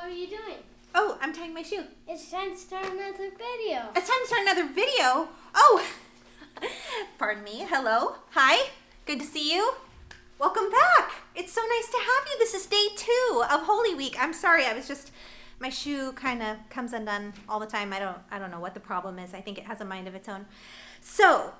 What are you doing? Oh, I'm tying my shoe. It's time to start another video. It's time to start another video. Oh, pardon me. Hello. Hi. Good to see you. Welcome back. It's so nice to have you. This is day 2 of Holy Week. I'm sorry. My shoe kind of comes undone all the time. I don't know what the problem is. I think it has a mind of its own. So,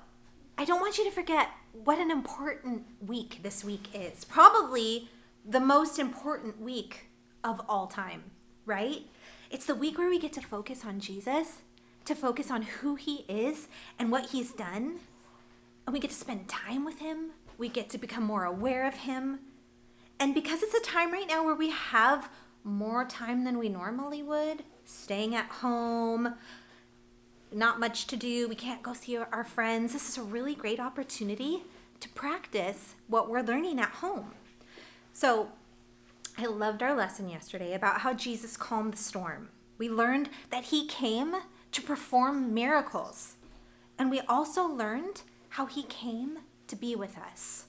I don't want you to forget what an important week this week is. Probably the most important week of all time, right? It's the week where we get to focus on Jesus, to focus on who he is and what he's done. And we get to spend time with him. We get to become more aware of him. And because it's a time right now where we have more time than we normally would, staying at home, not much to do, we can't go see our friends, this is a really great opportunity to practice what we're learning at home. So I loved our lesson yesterday about how Jesus calmed the storm. We learned that he came to perform miracles. And we also learned how he came to be with us.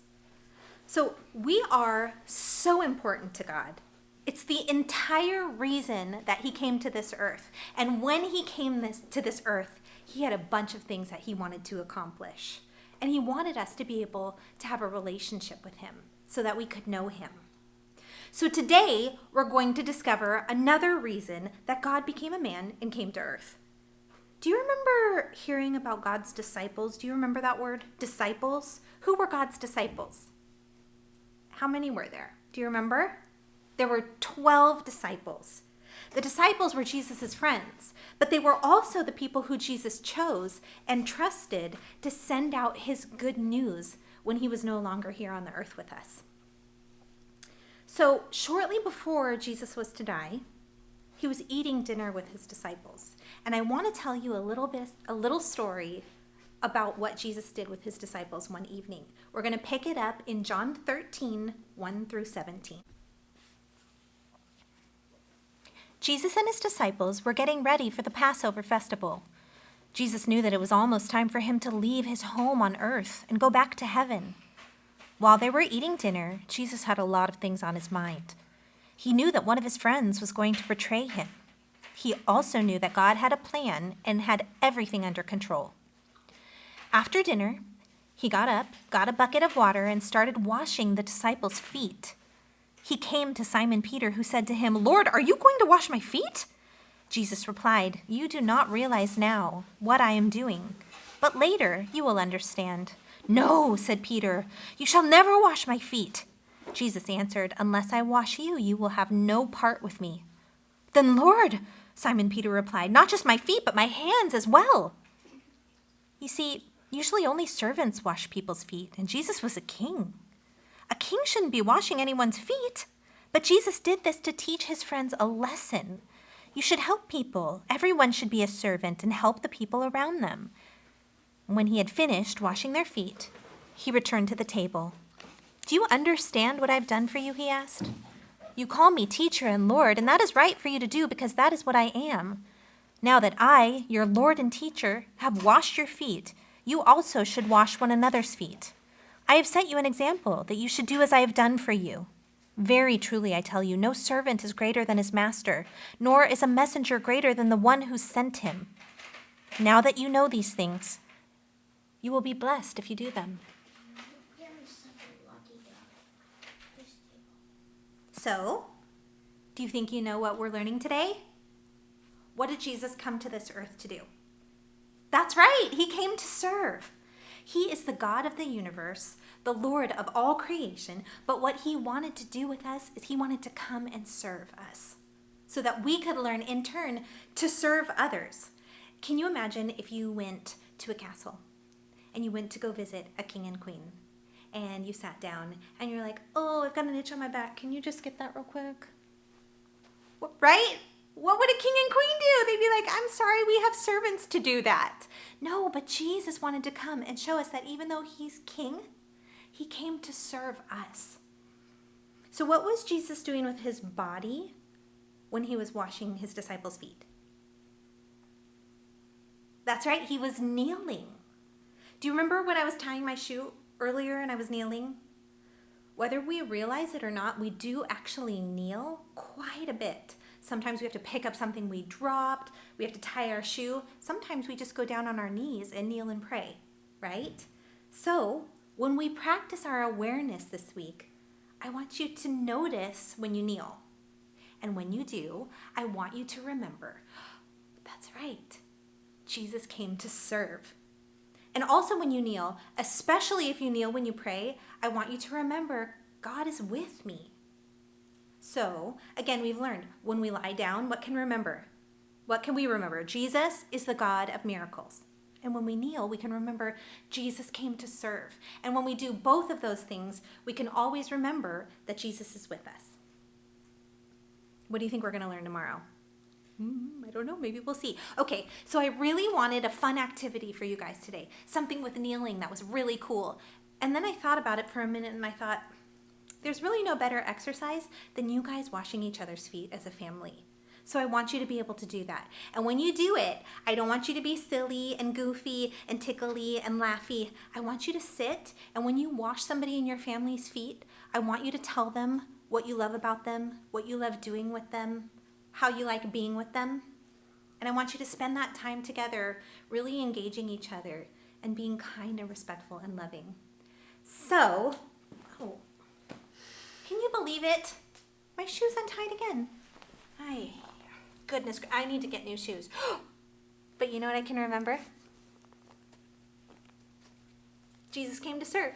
So we are so important to God. It's the entire reason that he came to this earth. And when he came to this earth, he had a bunch of things that he wanted to accomplish. And he wanted us to be able to have a relationship with him so that we could know him. So today, we're going to discover another reason that God became a man and came to earth. Do you remember hearing about God's disciples? Do you remember that word? Disciples? Who were God's disciples? How many were there? Do you remember? There were 12 disciples. The disciples were Jesus' friends, but they were also the people who Jesus chose and trusted to send out his good news when he was no longer here on the earth with us. So shortly before Jesus was to die, he was eating dinner with his disciples. And I want to tell you a little story about what Jesus did with his disciples one evening. We're going to pick it up in John 13, 1 through 17. Jesus and his disciples were getting ready for the Passover festival. Jesus knew that it was almost time for him to leave his home on earth and go back to heaven. While they were eating dinner, Jesus had a lot of things on his mind. He knew that one of his friends was going to betray him. He also knew that God had a plan and had everything under control. After dinner, he got up, got a bucket of water, and started washing the disciples' feet. He came to Simon Peter, who said to him, "Lord, are you going to wash my feet?" Jesus replied, "You do not realize now what I am doing, but later you will understand." "No," said Peter, "you shall never wash my feet." Jesus answered, "Unless I wash you, you will have no part with me." "Then, Lord," Simon Peter replied, "not just my feet, but my hands as well." You see, usually only servants wash people's feet, and Jesus was a king. A king shouldn't be washing anyone's feet, but Jesus did this to teach his friends a lesson. You should help people. Everyone should be a servant and help the people around them. When he had finished washing their feet, he returned to the table. "Do you understand what I've done for you?" he asked. "You call me teacher and Lord, and that is right for you to do because that is what I am. Now that I, your Lord and teacher, have washed your feet, you also should wash one another's feet. I have set you an example that you should do as I have done for you. Very truly, I tell you, no servant is greater than his master, nor is a messenger greater than the one who sent him. Now that you know these things, you will be blessed if you do them." So, do you think you know what we're learning today? What did Jesus come to this earth to do? That's right, he came to serve. He is the God of the universe, the Lord of all creation, but what he wanted to do with us is he wanted to come and serve us so that we could learn in turn to serve others. Can you imagine if you went to a castle and you went to go visit a king and queen and you sat down and you're like, "Oh, I've got an itch on my back. Can you just get that real quick?" Right? What would a king and queen do? They'd be like, "I'm sorry, we have servants to do that." No, but Jesus wanted to come and show us that even though he's king, he came to serve us. So what was Jesus doing with his body when he was washing his disciples' feet? That's right, he was kneeling. Do you remember when I was tying my shoe earlier and I was kneeling? Whether we realize it or not, we do actually kneel quite a bit. Sometimes we have to pick up something we dropped. We have to tie our shoe. Sometimes we just go down on our knees and kneel and pray, right? So when we practice our awareness this week, I want you to notice when you kneel. And when you do, I want you to remember, that's right, Jesus came to serve. And also when you kneel, especially if you kneel when you pray, I want you to remember God is with me. So, again, we've learned when we lie down, what can we remember? Jesus is the God of miracles. And when we kneel, we can remember Jesus came to serve. And when we do both of those things, we can always remember that Jesus is with us. What do you think we're going to learn tomorrow? I don't know. Maybe we'll see. Okay, so I really wanted a fun activity for you guys today. Something with kneeling that was really cool. And then I thought about it for a minute and I thought, there's really no better exercise than you guys washing each other's feet as a family. So I want you to be able to do that. And when you do it, I don't want you to be silly and goofy and tickly and laughy. I want you to sit, and when you wash somebody in your family's feet, I want you to tell them what you love about them, what you love doing with them, how you like being with them. And I want you to spend that time together, really engaging each other and being kind and respectful and loving. So, can you believe it? My shoe's untied again. Goodness, I need to get new shoes. But you know what I can remember? Jesus came to serve.